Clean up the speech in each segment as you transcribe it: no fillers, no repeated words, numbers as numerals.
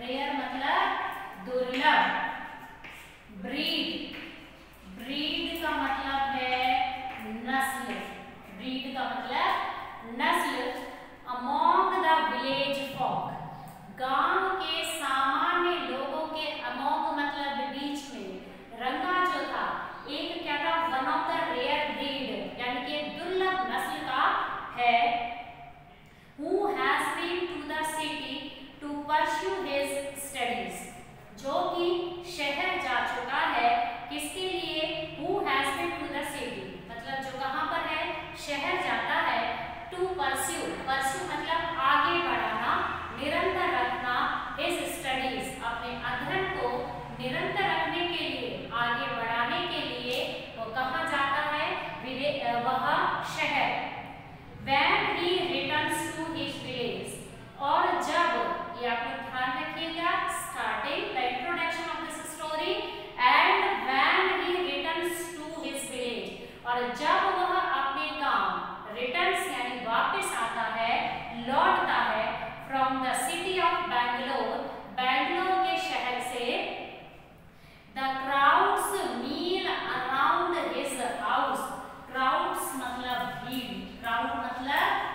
Rare मतलब दुर्लभ। Breed, breed का मतलब है नस्ल, ब्रीड का मतलब नस्ल। अमॉन्ग द विलेज फॉक, गांव के सामान्य लोगों के, अमॉन्ग मतलब बीच में, रंगा जो था एक क्या था, one of the rare breed यानी कि दुर्लभ नस्ल का है। Who has been to the city to pursue his studies, जो कि शहर जा चुका है किसके लिए, Who has been to the city मतलब जो कहाँ पर है, शहर जाता है। To pursue, pursue मतलब आगे बढ़ाना, निरंतर रखना, his studies अपने अध्ययन को निरंतर रखने के लिए, आगे बढ़ाने के लिए वो कहाँ जाता है, वह शहर। When he returns to his village, और जब, ये आप लोग ध्यान रखिएगा, starting the introduction of this story, and when he returns to his village, और जब वह अपने गांव, returns यानी वापस आता है, लौटता है, from the city of Bangalore, Bangalore के शहर से, the crowds meal around his house, crowds मतलब भीड़, crowd मतलब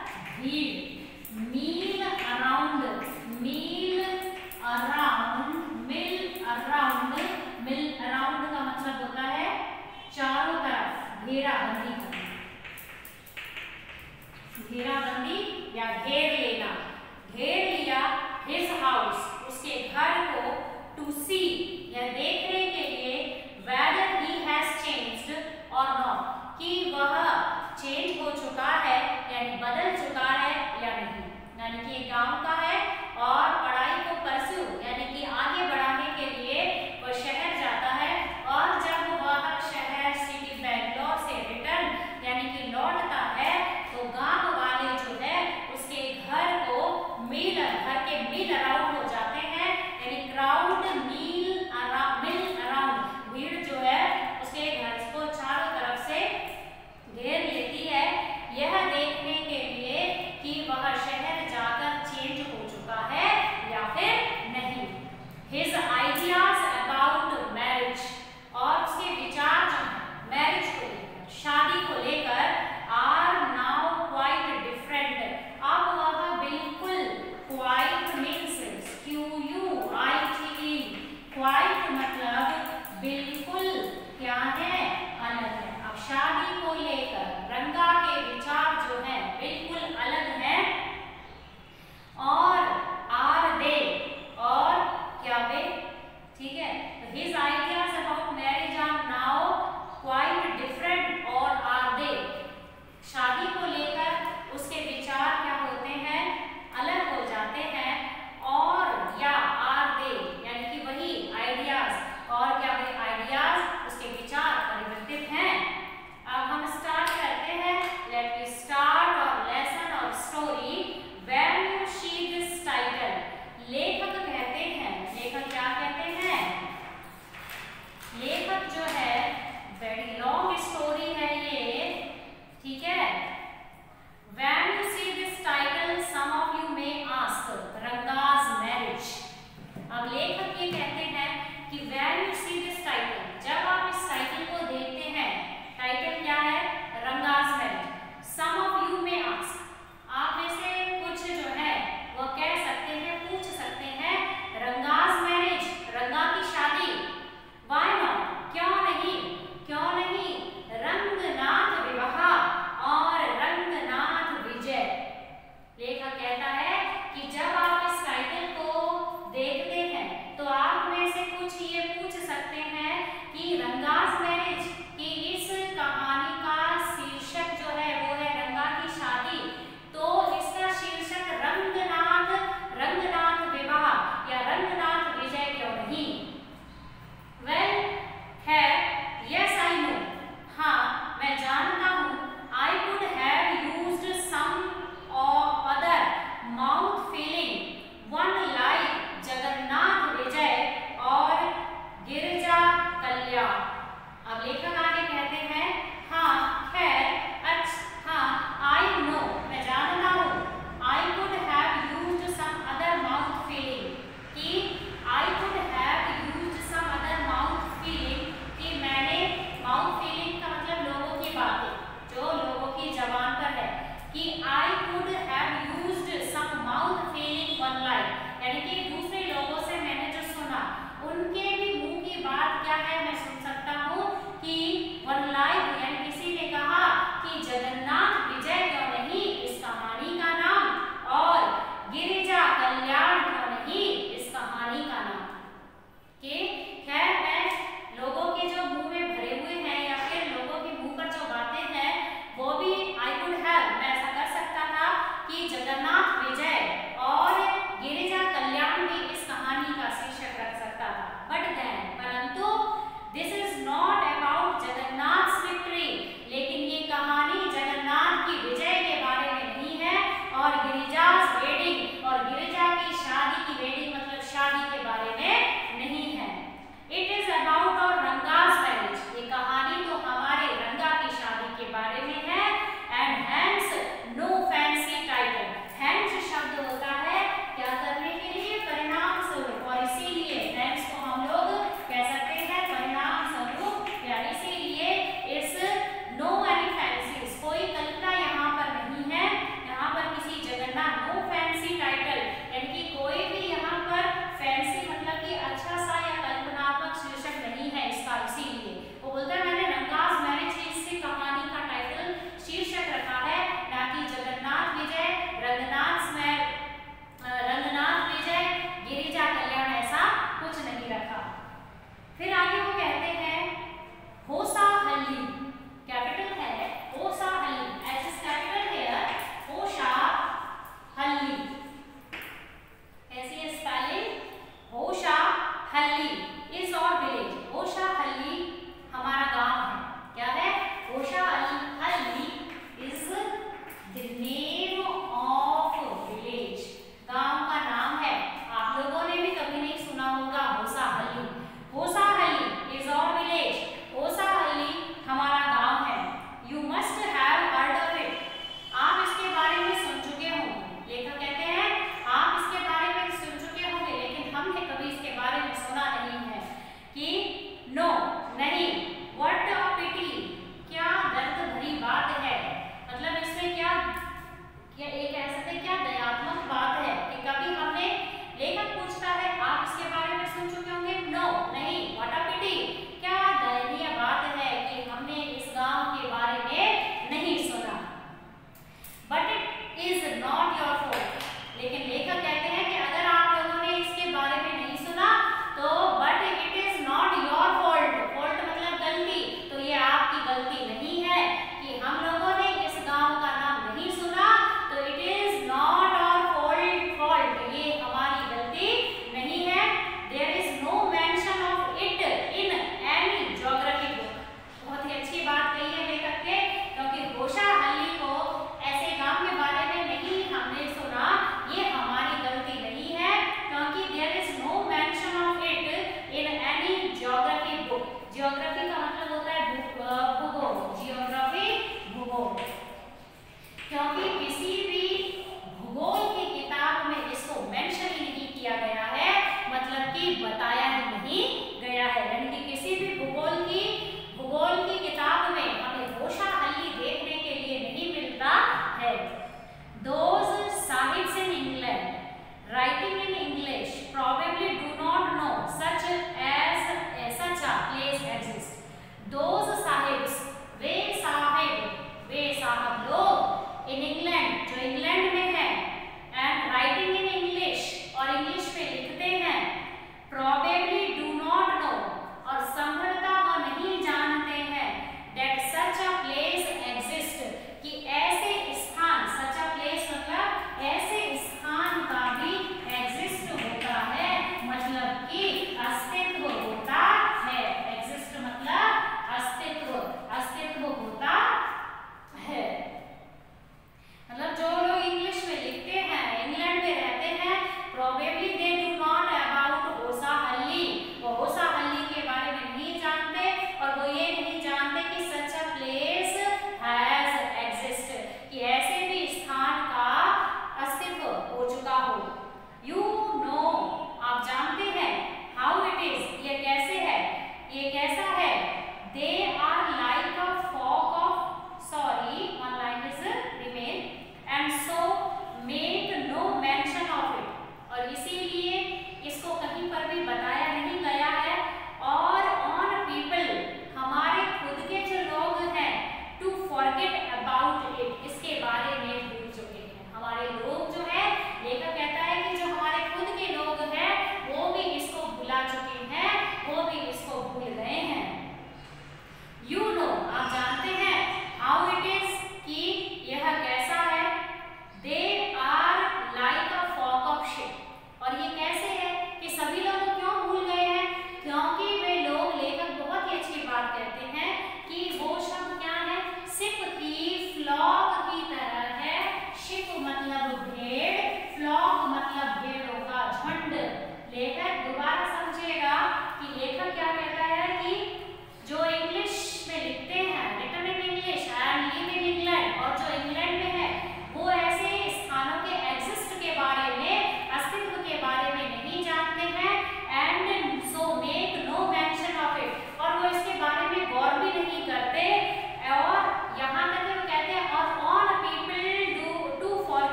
हल्ली इज आवर विलेज। होशाहल्ली हमारा गांव है। क्या है? Hoshahalli is the name of village, गांव का नाम है। आप लोगों ने भी कभी नहीं सुना होगा होशाहल्ली। होशाहल्ली इज आवर विलेज, होशाहल्ली हमारा गांव है। You must have heard of it, आप इसके बारे में सुन चुके होंगे। लेखक कहते हैं आप इसके बारे में सुन चुके होंगे, लेकिन हमने कभी इसके बारे में सुना नहीं है।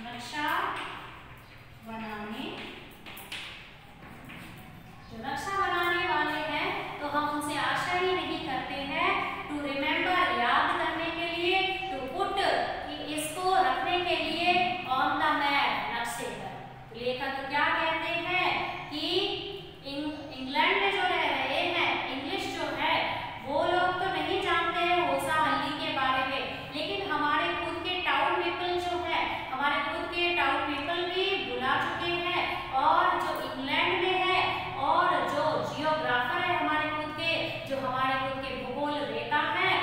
नक्शा बनाने, जो नक्शा बनाने वाले हैं तो हम उनसे आशा ही नहीं करते हैं टू रिमेम्बर, याद करने के लिए, टू पुट, इसको रखने के लिए ऑन द मैप, नक्शे पर। लेखक क्या कहते हैं कि इंग्लैंड में जो रह रहे हैं, इंग्लिश जो है वो लोग तो नहीं जानते हैं होसा हल्ली के बारे में, लेकिन हमारे खुद के टाउन पीपल जो है, हमारे खुद के टाउन पीपल भी भुला चुके हैं। और जो इंग्लैंड में है और जो जियोग्राफर है हमारे खुद के, जो हमारे खुद के भूगोल वेता है,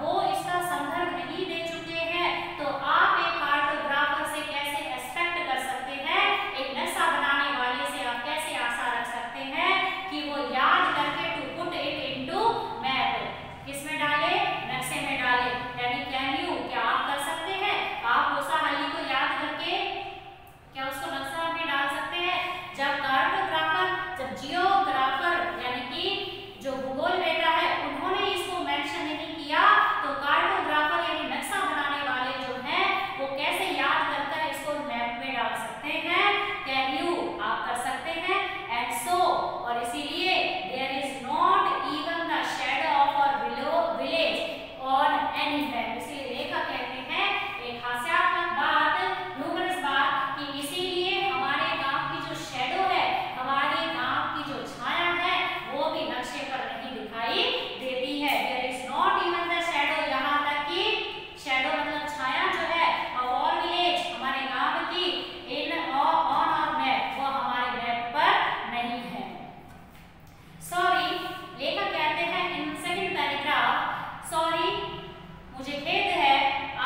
वो इसका संदर्भ नहीं दे चुके हैं। तो आप एक कार्टोग्राफर से कैसे एक्सपेक्ट कर सकते हैं, एक नक्शा बनाने वाले से आप कैसे आशा रख सकते हैं कि वो याद करके to put it into map, किसमें डाले, नक्शे में डाले। यानी कैन यू, क्या आप कर सकते हैं, आप होसा हल्ली को याद करके क्या उसको नक्शा में डाल सकते हैं? जब कार्टोग्राफर, जब जियोग्राफर यानी कि जो भूगोल वेता है उन्होंने इसको मेंशन नहीं किया, तो कार्टोग्राफर यानी नक्शा बनाने वाले जो हैं वो कैसे याद कर इसको मैप में डाल सकते हैं? कैन यू, आप कर सकते हैं। एंड सो, और इसीलिए there is not even the shadow of a village on any map. इसलिए लेखक कहते हैं एक हास्यात्मक बात, ह्यूमरस बात, कि इसीलिए हमारे गांव की जो शैडो है, हमारे गांव की जो छाया है, वो भी नक्शे पर नहीं दिखाई देती है। There is not even the shadow, यहाँ तक कि शैडो मतलब छाया जो है ऑफ आवर विलेज, हमारे गांव की, इन ऑन आवर मैप, वो हमारे मैप पर नहीं है। सॉरी, लेखक कहते हैं इन सेकंड पैराग्राफ, सॉरी, मुझे खेद है,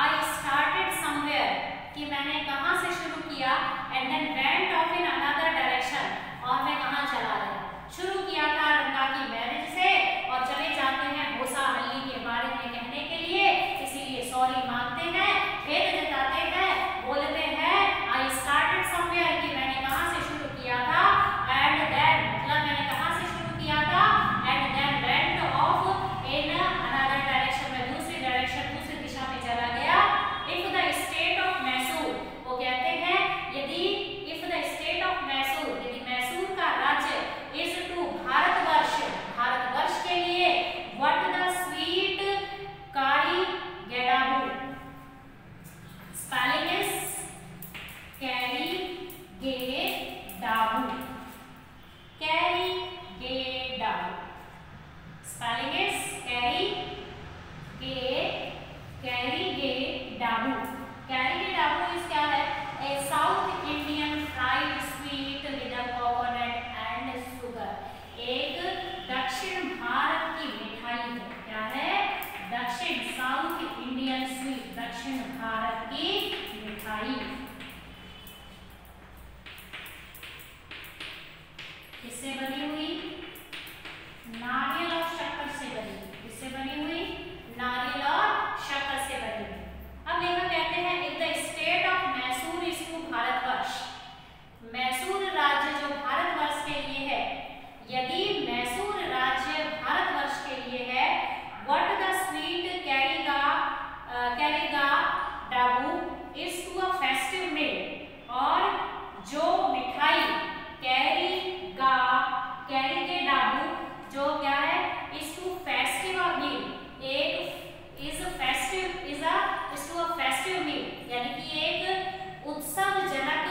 आई स्टार्टेड समवेयर, कि मैंने कहाँ से शुरू किया, and then went off in another direction, और मैं कहाँ चला गया। शुरू किया था रंगा की मैरिज से और चले जाते हैं होसा हल्ली के बारे में कहने के लिए, इसीलिए सॉरी मांगते हैं, खेद जताते हैं, बोलते हैं आई स्टार्टेड समवेयर, कि मैंने कहाँ से शुरू किया था, एंड देन मतलब मैंने कहाँ से शुरू किया था, and then went off in another direction, में दूसरी डायरेक्शन, दूसरी दिशा में चला गया। If the state of Mysore, वो कहते हैं यदि if the state of Mysore, यदि मैसूर का राज्य इज टू भारतवर्ष, भारतवर्ष के लिए, what the sweet karigadubu, spelling is karigadubu, karigadubu, spelling is karigadubu. Karigadubu इस क्या है, a South Indian fried sweet with coconut and sugar, एक दक्षिण भारत की मिठाई है। क्या है, दक्षिण, साउथ इंडियन स्वीट, दक्षिण भारत की मिठाई। किससे बनी हुई, नारियल और शक्कर से बनी, किससे बनी हुई, नारियल और शक्कर से बनी हुई। अब लेखक कहते हैं if the state of Mysore is to Bharatvarsha, Mysore राज्य जो भारतवर्ष के लिए है, यदि मैसूर राज्य भारतवर्ष के लिए है, what the sweet karigadubu is to a festive meal, और जो मिठाई कैरी के डाबू जो क्या है, इज टू फेस्टिव मील, एक is festive is to a festive meal, यानी कि एक उत्सवजनक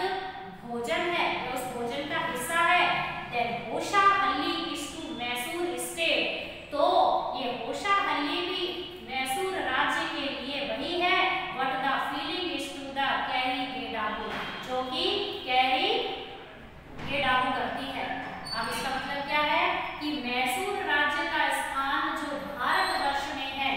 भोजन है, उस भोजन का हिस्सा है। देन होसा हल्ली इज टू मैसूर स्टेट, तो ये होसा हल्ली भी मैसूर राज्य के लिए वही है, what the feeling is to the karigadubu, जो कि कैरी गे डाबू करती है। अब इसका मतलब क्या है कि मैसूर राज्य का स्थान जो भारतवर्ष में है,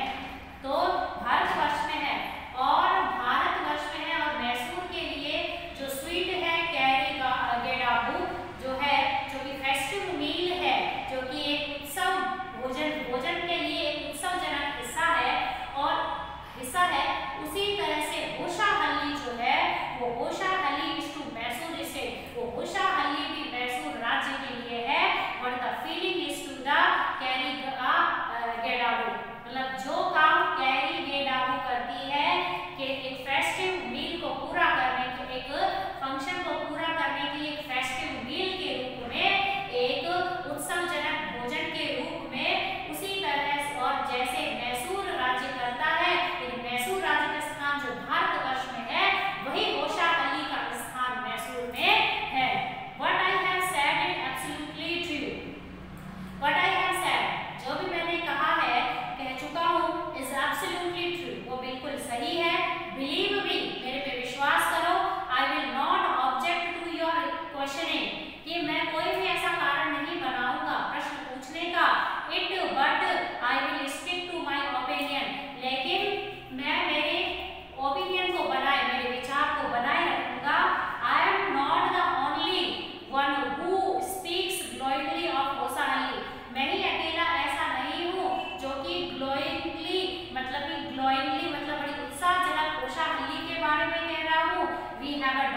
तो भारतवर्ष में है और भारतवर्ष में है, और मैसूर के लिए जो स्वीट है कैरी गे डाबू जो है, जो कि फेस्टिव मील है, जो कि एक उत्सव भोजन के लिए एक उत्सवजनक हिस्सा है, और हिस्सा है, उसी तरह से होसा हल्ली जो है वो Hosahalli is to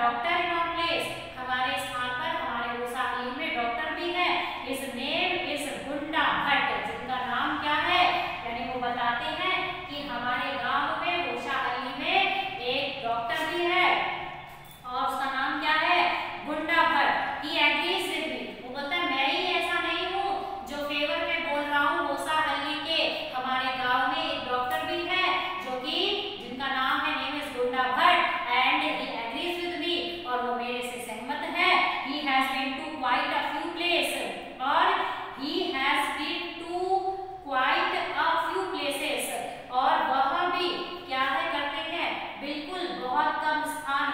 doctor in our place, हमारे स्थान पर हमारे वोसाहली में डॉक्टर भी है। His name is Gunda Bhatt, जिनका नाम क्या है, यानी वो बताते हैं कि हमारे गांव में वोसाहली में एक डॉक्टर भी है और उसका नाम क्या है, गुंडा भट्ट। ही एग्रीज विद मी, वो बोलता है मैं ही ऐसा नहीं हूँ जो फेवर में बोल रहा हूँ, वोसाहली के हमारे गांव में एक डॉक्टर भी है जो कि जिनका नाम है name is Gunda Bhatt and he agrees with me, और वो मेरे से सहमत है। He has been to quite a few place, और he has been to quite a few places, और वह भी क्या है करते हैं, बिल्कुल बहुत कम स्थान